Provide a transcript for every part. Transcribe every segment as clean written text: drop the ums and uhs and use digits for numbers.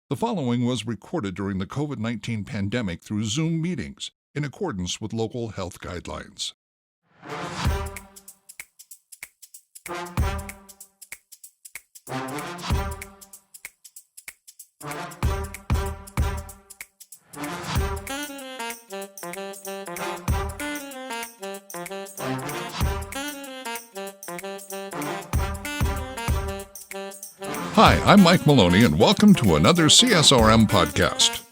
The following was recorded during the COVID-19 pandemic through Zoom meetings in accordance with local health guidelines. Hi, I'm Mike Maloney, and welcome to another CSRM podcast.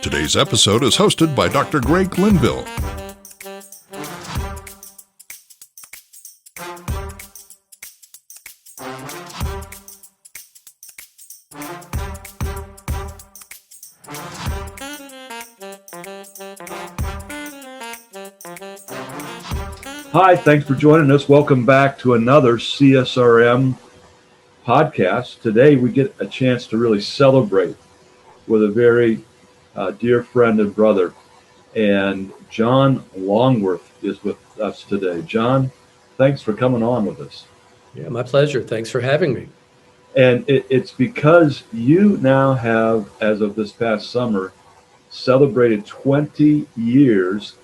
Today's episode is hosted by Dr. Greg Linville. Hi, thanks for joining us. Welcome back to another CSRM podcast. Today we get a chance to really celebrate with a very dear friend and brother. And John Longworth is with us today. John, thanks for coming on with us. Yeah, my pleasure. Thanks for having me. And it's because you now have, as of this past summer, celebrated 20 years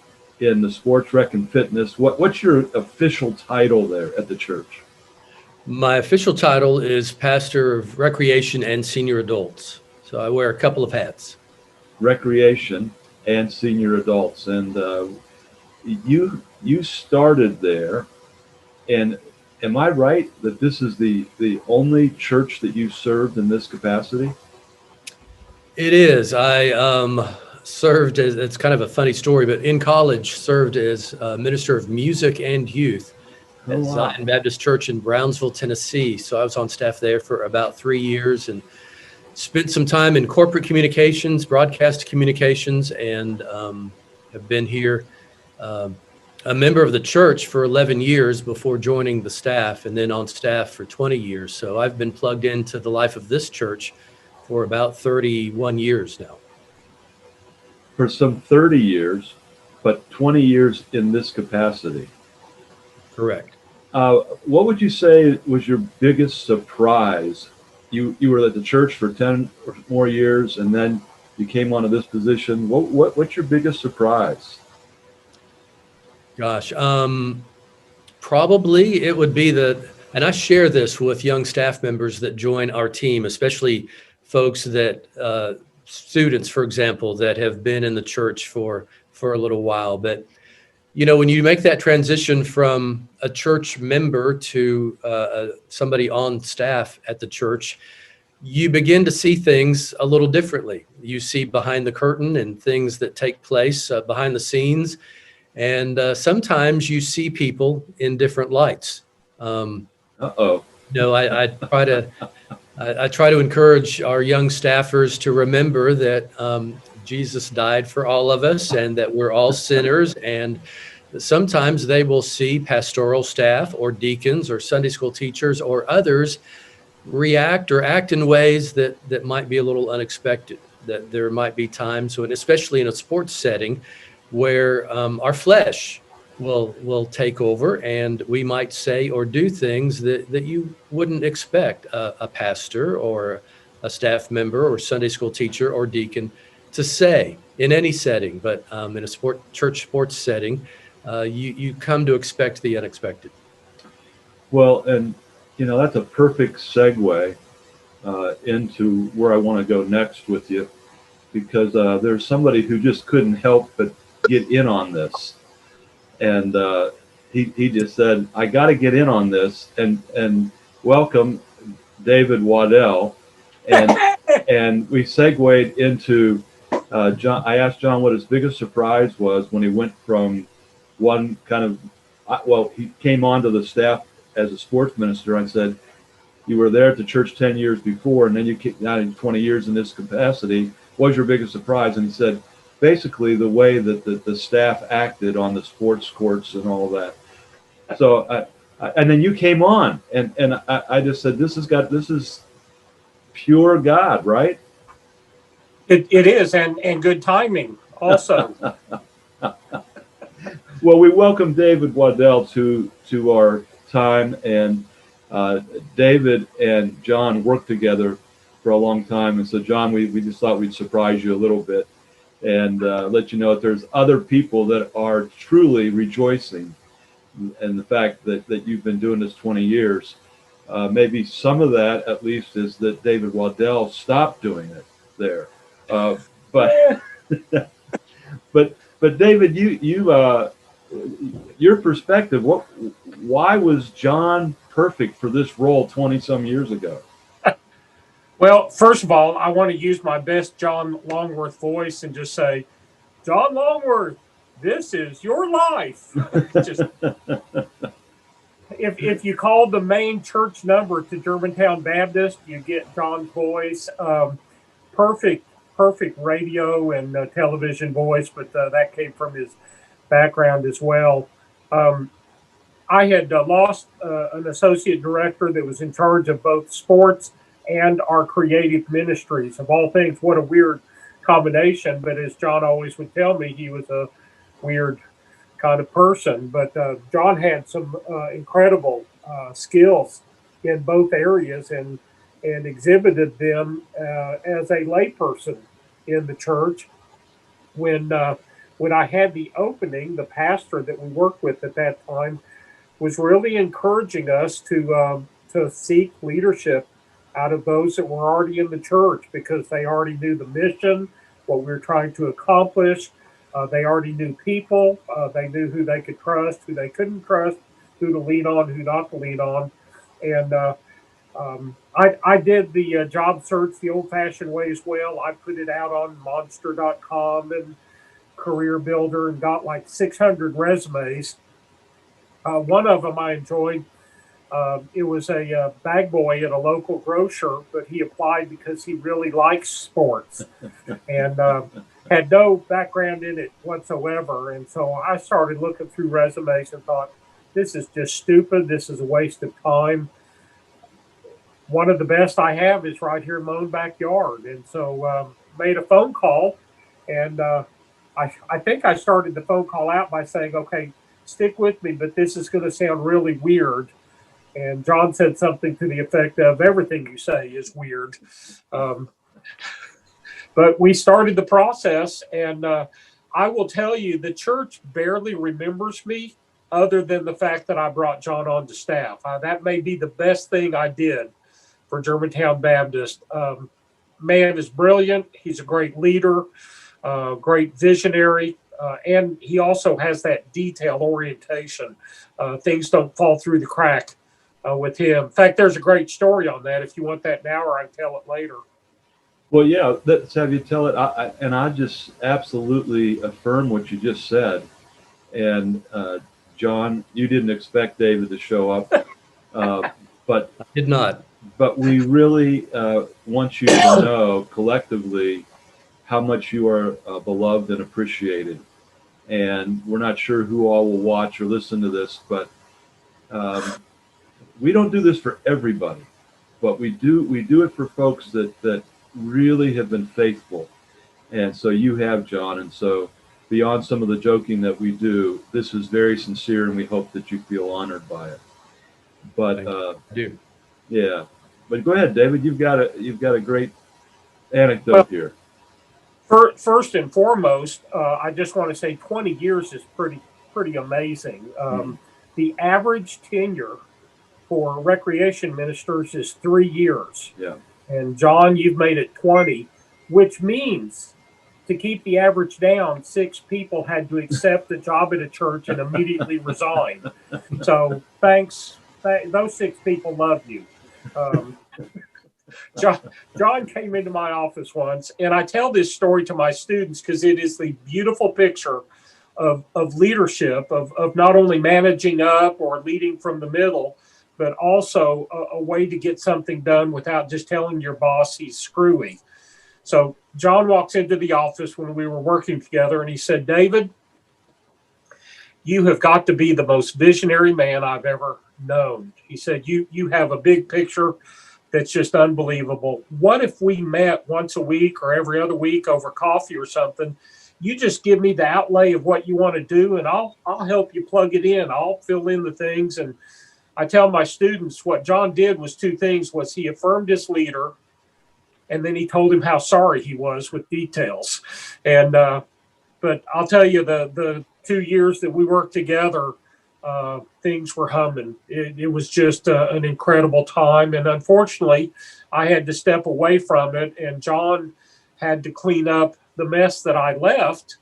in the sports rec and fitness. What's your official title there at the church? My official title is Pastor of Recreation and Senior Adults. So I wear a couple of hats. Recreation and senior adults. And you started there. And am I right that this is the only church that you served in this capacity? It is. I served as, it's kind of a funny story, but in college served as Minister of Music and Youth at Germantown Baptist Church in Brownsville, Tennessee. So I was on staff there for about 3 years and spent some time in corporate communications, broadcast communications, and have been here a member of the church for 11 years before joining the staff, and then on staff for 20 years. So I've been plugged into the life of this church for about 31 years now. For some 30 years, but 20 years in this capacity. Correct. What would you say was your biggest surprise? You were at the church for 10 or more years, and then you came onto this position. What's your biggest surprise? Gosh, probably it would be and I share this with young staff members that join our team, especially folks that, students, for example, that have been in the church for a little while. But you know, when you make that transition from a church member to somebody on staff at the church, you begin to see things a little differently. You see behind the curtain and things that take place behind the scenes. And sometimes you see people in different lights. Uh-oh. No, I try to encourage our young staffers to remember that Jesus died for all of us and that we're all sinners. And sometimes they will see pastoral staff or deacons or Sunday school teachers or others react or act in ways that might be a little unexpected, that there might be times when, especially in a sports setting, where our flesh will take over and we might say or do things that you wouldn't expect a pastor or a staff member or Sunday school teacher or deacon to say in any setting. But in a church sports setting, you come to expect the unexpected. Well, and you know, that's a perfect segue into where I want to go next with you, because there's somebody who just couldn't help but get in on this. And he just said, I got to get in on this, and welcome David Waddell. And we segued into John. I asked John what his biggest surprise was when he went from one kind of, he came onto the staff as a sports minister. I said, you were there at the church 10 years before, and then you came down in 20 years in this capacity. What was your biggest surprise? And he said, basically the way that the staff acted on the sports courts and all that. So, and then you came on, and I just said, this is pure God, right? It is, and good timing also. Well, we welcome David Waddell to our time, and David and John worked together for a long time. And so, John, we just thought we'd surprise you a little bit and let you know that there's other people that are truly rejoicing in the fact that you've been doing this 20 years. Maybe some of that, at least, is that David Waddell stopped doing it there. But but David, your perspective, why was John perfect for this role 20 some years ago? Well, first of all, I want to use my best John Longworth voice and just say, John Longworth, this is your life. Just if you call the main church number to Germantown Baptist, you get John's voice. Perfect radio and television voice, but that came from his background as well. I had lost an associate director that was in charge of both sports and our creative ministries. Of all things, what a weird combination. But as John always would tell me, he was a weird kind of person. But John had some incredible skills in both areas and exhibited them as a layperson in the church. When I had the opening, the pastor that we worked with at that time was really encouraging us to seek leadership out of those that were already in the church, because they already knew the mission, what we were trying to accomplish. They already knew people. They knew who they could trust, who they couldn't trust, who to lean on, who not to lean on. And I did the job search the old-fashioned way as well. I put it out on monster.com and Career Builder and got like 600 resumes. One of them I enjoyed. It was a bag boy at a local grocer, but he applied because he really likes sports and had no background in it whatsoever. And so I started looking through resumes and thought, this is just stupid. This is a waste of time. One of the best I have is right here in my own backyard. And so made a phone call, and I think I started the phone call out by saying, okay, stick with me, but this is going to sound really weird. And John said something to the effect of, everything you say is weird. But we started the process, and I will tell you, the church barely remembers me other than the fact that I brought John on to staff. That may be the best thing I did for Germantown Baptist. Man is brilliant. He's a great leader, great visionary. And he also has that detail orientation. Things don't fall through the crack with him. In fact, there's a great story on that. If you want that now, or I can tell it later. Well, yeah, let's have you tell it. I just absolutely affirm what you just said. And John, you didn't expect David to show up, but I did not. But we really want you to know collectively how much you are beloved and appreciated. And we're not sure who all will watch or listen to this, but we don't do this for everybody. But we do it for folks that really have been faithful. And so you have, John. And so beyond some of the joking that we do, this is very sincere, and we hope that you feel honored by it. But I do. Yeah. But go ahead, David. You've got a great anecdote here. First and foremost, I just want to say 20 years is pretty amazing. The average tenure for recreation ministers is 3 years. Yeah. And John, you've made it 20, which means to keep the average down, 6 people had to accept a job at a church and immediately resign. So thanks. Those 6 people love you. John came into my office once, and I tell this story to my students because it is the beautiful picture of leadership, of not only managing up or leading from the middle, but also a way to get something done without just telling your boss he's screwy. So John walks into the office when we were working together, and he said, David, you have got to be the most visionary man I've ever known. He said, you have a big picture that's just unbelievable. What if we met once a week or every other week over coffee or something? You just give me the outlay of what you want to do, and I'll help you plug it in. I'll fill in the things. And I tell my students what John did was 2 things. Was he affirmed his leader, and then he told him how sorry he was with details. And but I'll tell you, the 2 years that we worked together, things were humming. It was just an incredible time. And unfortunately, I had to step away from it, and John had to clean up the mess that I left,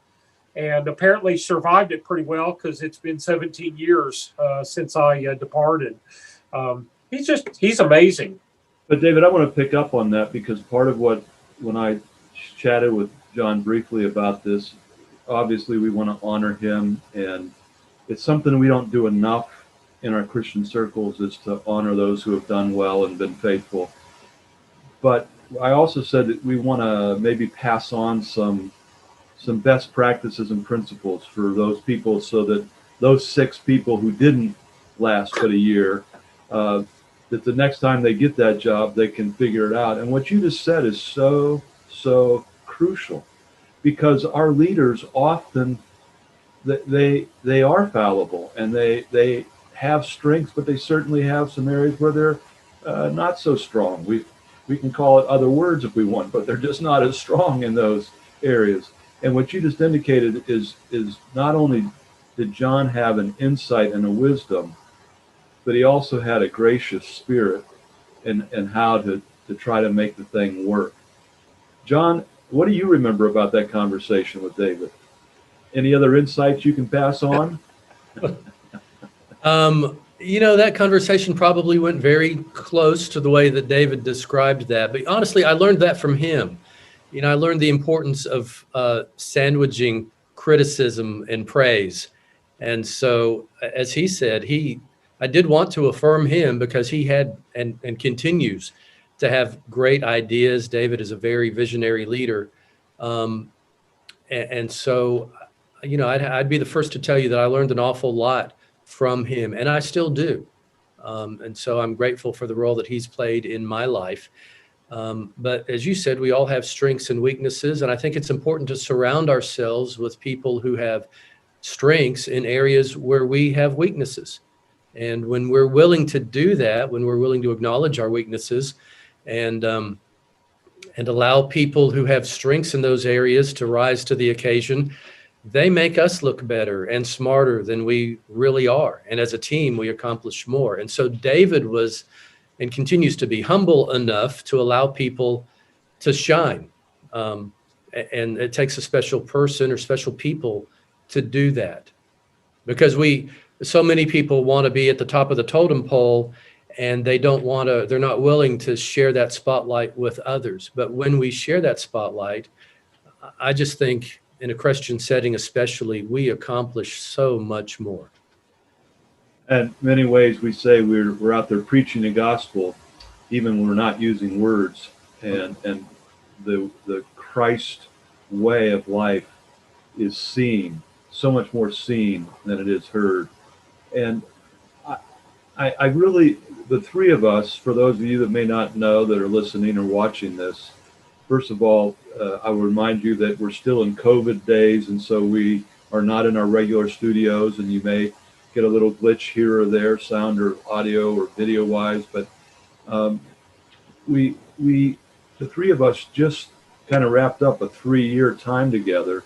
and apparently survived it pretty well, because it's been 17 years since I departed. He's amazing. But David, I want to pick up on that, because part of when I chatted with John briefly about this, obviously we want to honor him, and it's something we don't do enough in our Christian circles, is to honor those who have done well and been faithful. But I also said that we want to maybe pass on some best practices and principles for those people, so that those 6 people who didn't last but a year, that the next time they get that job, they can figure it out. And what you just said is so crucial, because our leaders often, they are fallible, and they have strengths, but they certainly have some areas where they're not so strong. We can call it other words if we want, but they're just not as strong in those areas. And what you just indicated is not only did John have an insight and a wisdom, but he also had a gracious spirit and how to try to make the thing work. John, what do you remember about that conversation with David? Any other insights you can pass on? That conversation probably went very close to the way that David described that. But honestly, I learned that from him. I learned the importance of sandwiching criticism and praise. And so, as he said, I did want to affirm him, because he had and continues to have great ideas. David is a very visionary leader. And so, I'd be the first to tell you that I learned an awful lot from him, and I still do. And so I'm grateful for the role that he's played in my life. But as you said, we all have strengths and weaknesses, and I think it's important to surround ourselves with people who have strengths in areas where we have weaknesses. And when we're willing to do that, when we're willing to acknowledge our weaknesses and allow people who have strengths in those areas to rise to the occasion, they make us look better and smarter than we really are. And as a team, we accomplish more. And so David was and continues to be humble enough to allow people to shine. And it takes a special person or special people to do that, because so many people want to be at the top of the totem pole, and they're not willing to share that spotlight with others. But when we share that spotlight, I just think, in a Christian setting especially, we accomplish so much more. In many ways, we say we're out there preaching the gospel, even when we're not using words. And the Christ way of life is seen, so much more seen than it is heard. And I really, the 3 of us, for those of you that may not know, that are listening or watching this, first of all, I will remind you that we're still in COVID days, and so we are not in our regular studios, and you may get a little glitch here or there, sound or audio or video wise. But we the 3 of us just kind of wrapped up a 3-year time together,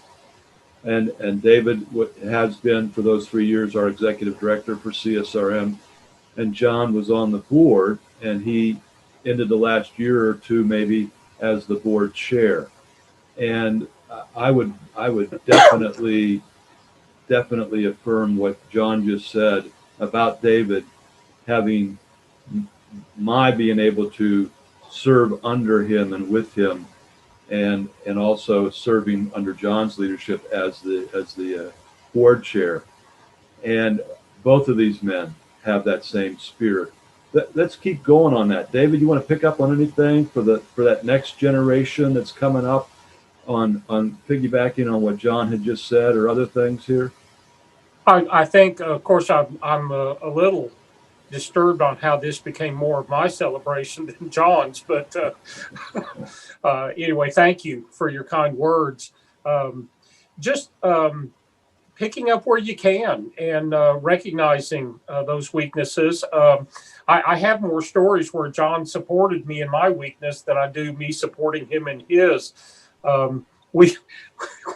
and David has been for those 3 years our executive director for CSRM, and John was on the board, and he ended the last year or 2 maybe as the board chair. And I would definitely affirm what John just said about David having my being able to serve under him and with him, and also serving under John's leadership as the board chair. And both of these men have that same spirit. Let's keep going on that. David, you want to pick up on anything for that next generation that's coming up, on piggybacking on what John had just said, or other things here? I think, of course, I'm a little disturbed on how this became more of my celebration than John's. But anyway, thank you for your kind words. picking up where you can and recognizing those weaknesses. I have more stories where John supported me in my weakness than I do me supporting him in his. We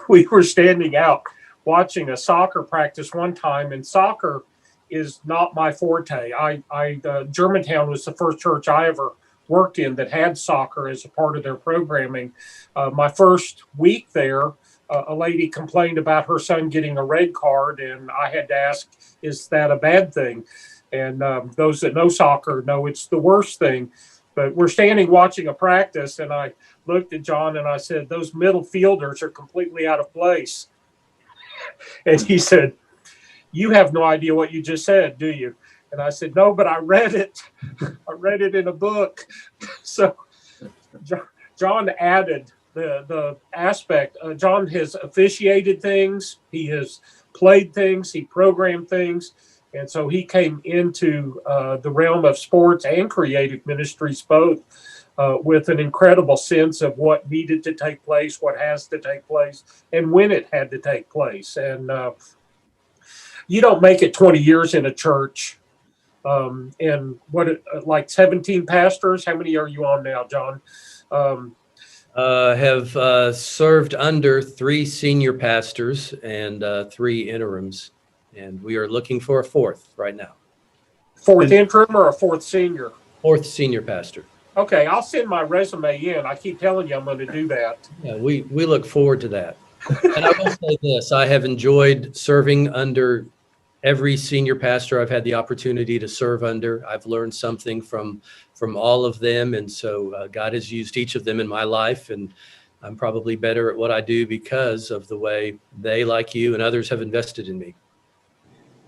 we were standing out watching a soccer practice one time, and soccer is not my forte. Germantown was the first church I ever worked in that had soccer as a part of their programming. My first week there, a lady complained about her son getting a red card, and I had to ask, is that a bad thing? And those that know soccer know it's the worst thing. But we're standing watching a practice, and I looked at John and I said, those middle fielders are completely out of place. And he said, you have no idea what you just said, do you? And I said, no, but I read it. I read it in a book. So John added the aspect. John has officiated things. He has played things. He programmed things. And so he came into the realm of sports and creative ministries both with an incredible sense of what needed to take place, what has to take place, and when it had to take place. And you don't make it 20 years in a church. And like 17 pastors? How many are you on now, John? Have served under 3 senior pastors and 3 interims, and we are looking for a 4th right now. 4th interim or a 4th senior? 4th senior pastor. Okay, I'll send my resume in. I keep telling you I'm going to do that. Yeah, we look forward to that. And I will say this, I have enjoyed serving under every senior pastor I've had the opportunity to serve under. I've learned something from all of them. And so God has used each of them in my life. And I'm probably better at what I do because of the way they, like you and others, have invested in me.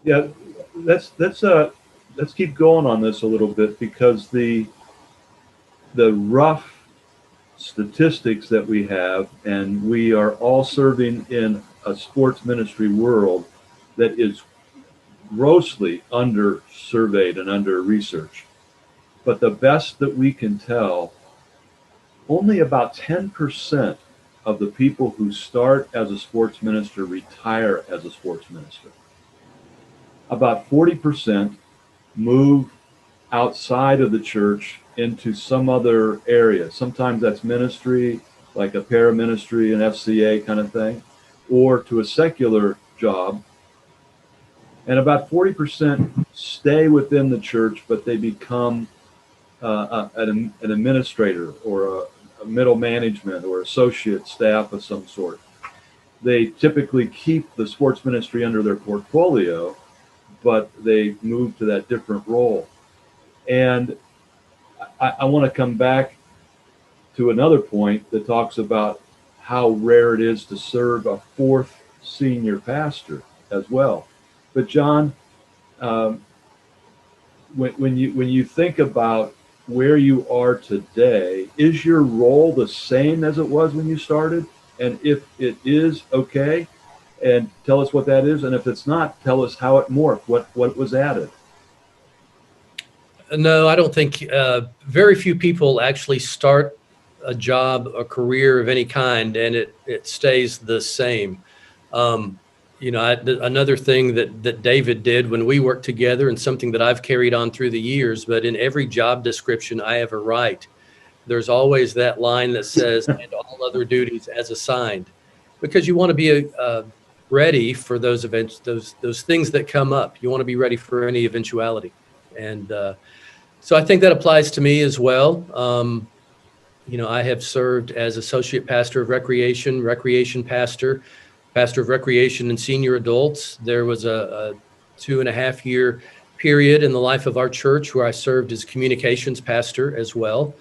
Yeah, let's keep going on this a little bit, because the rough statistics that we have, and we are all serving in a sports ministry world that is grossly under-surveyed and under-researched. But the best that we can tell, only about 10% of the people who start as a sports minister retire as a sports minister. About 40% move outside of the church into some other area. Sometimes that's ministry, like a paraministry, an FCA kind of thing, or to a secular job. And about 40% stay within the church, but they become an administrator or a middle management or associate staff of some sort. They typically keep the sports ministry under their portfolio, but they move to that different role. And I want to come back to another point that talks about how rare it is to serve a 4th senior pastor as well. But John, when you think about where you are today, is your role the same as it was when you started? And if it is, okay, and tell us what that is. And if it's not, tell us how it morphed, what was added. No, I don't think very few people actually start a job, a career of any kind, and it stays the same. Another thing that David did when we worked together, and something that I've carried on through the years, but in every job description I ever write, there's always that line that says, and all other duties as assigned, because you want to be ready for those events, those things that come up. You want to be ready for any eventuality. And so I think that applies to me as well. I have served as associate pastor of recreation pastor of recreation and senior adults. There was a 2.5-year period in the life of our church where I served as communications pastor as well,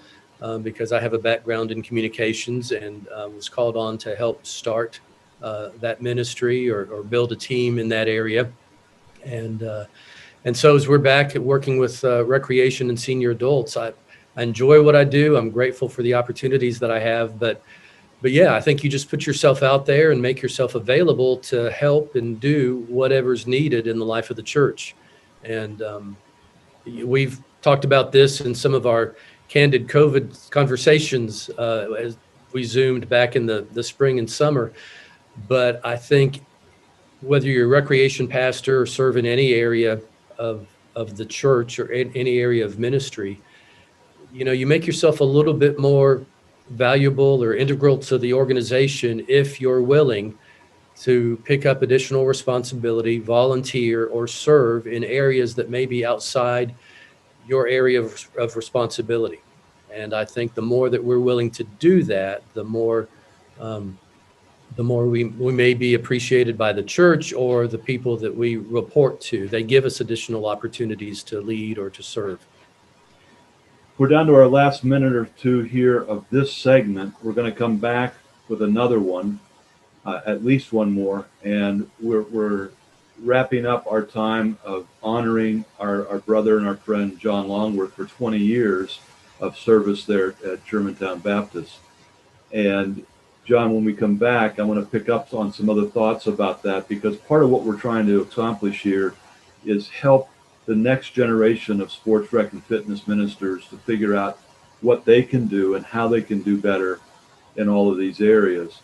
because I have a background in communications and was called on to help start that ministry or build a team in that area. And so as we're back at working with recreation and senior adults, I enjoy what I do. I'm grateful for the opportunities that I have, but yeah, I think you just put yourself out there and make yourself available to help and do whatever's needed in the life of the church. And we've talked about this in some of our candid COVID conversations as we Zoomed back in the spring and summer. But I think whether you're a recreation pastor or serve in any area of the church or in any area of ministry, you make yourself a little bit more valuable or integral to the organization if you're willing to pick up additional responsibility, volunteer, or serve in areas that may be outside your area of responsibility. And I think the more that we're willing to do that, the more we may be appreciated by the church or the people that we report to. They give us additional opportunities to lead or to serve. We're down to our last minute or two here of this segment. We're going to come back with another one, at least one more, and we're wrapping up our time of honoring our brother and our friend John Longworth for 20 years of service there at Germantown Baptist. And John, when we come back, I want to pick up on some other thoughts about that, because part of what we're trying to accomplish here is help the next generation of sports rec and fitness ministers to figure out what they can do and how they can do better in all of these areas.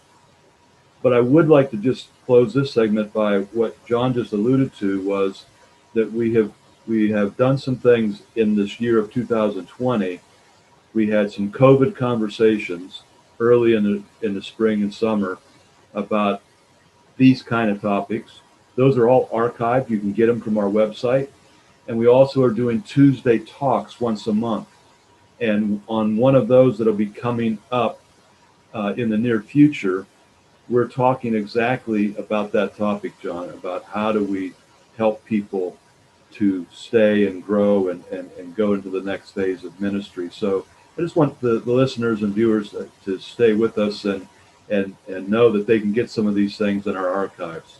But I would like to just close this segment by what John just alluded to, was that we have done some things in this year of 2020. We had some COVID conversations early in the spring and summer about these kind of topics. Those are all archived. You can get them from our website. And we also are doing Tuesday talks once a month. And on one of those that'll be coming up in the near future, we're talking exactly about that topic, John, about how do we help people to stay and grow and go into the next phase of ministry. So I just want the listeners and viewers to stay with us and know that they can get some of these things in our archives.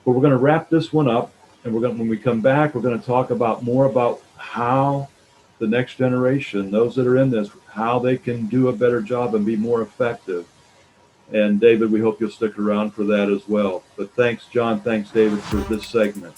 But we're going to wrap this one up, and when we come back, we're going to talk more about how the next generation, those that are in this, how they can do a better job and be more effective. And David, we hope you'll stick around for that as well. But thanks, John. Thanks, David, for this segment.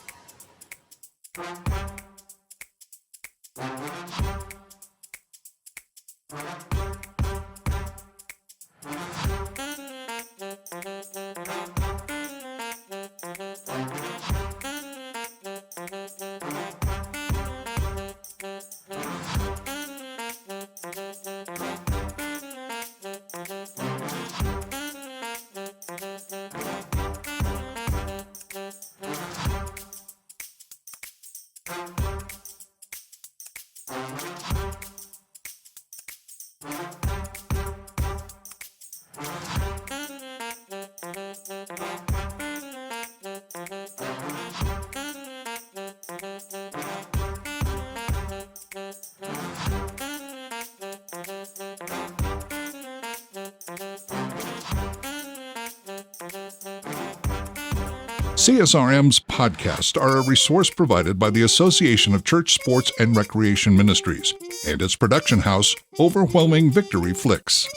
CSRM's podcasts are a resource provided by the Association of Church Sports and Recreation Ministries and its production house, Overwhelming Victory Flicks.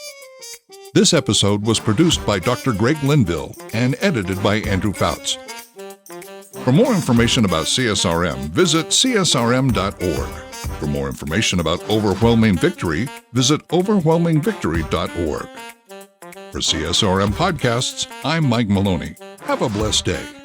This episode was produced by Dr. Greg Linville and edited by Andrew Fouts. For more information about CSRM, visit csrm.org. For more information about Overwhelming Victory, visit overwhelmingvictory.org. For CSRM Podcasts, I'm Mike Maloney. Have a blessed day.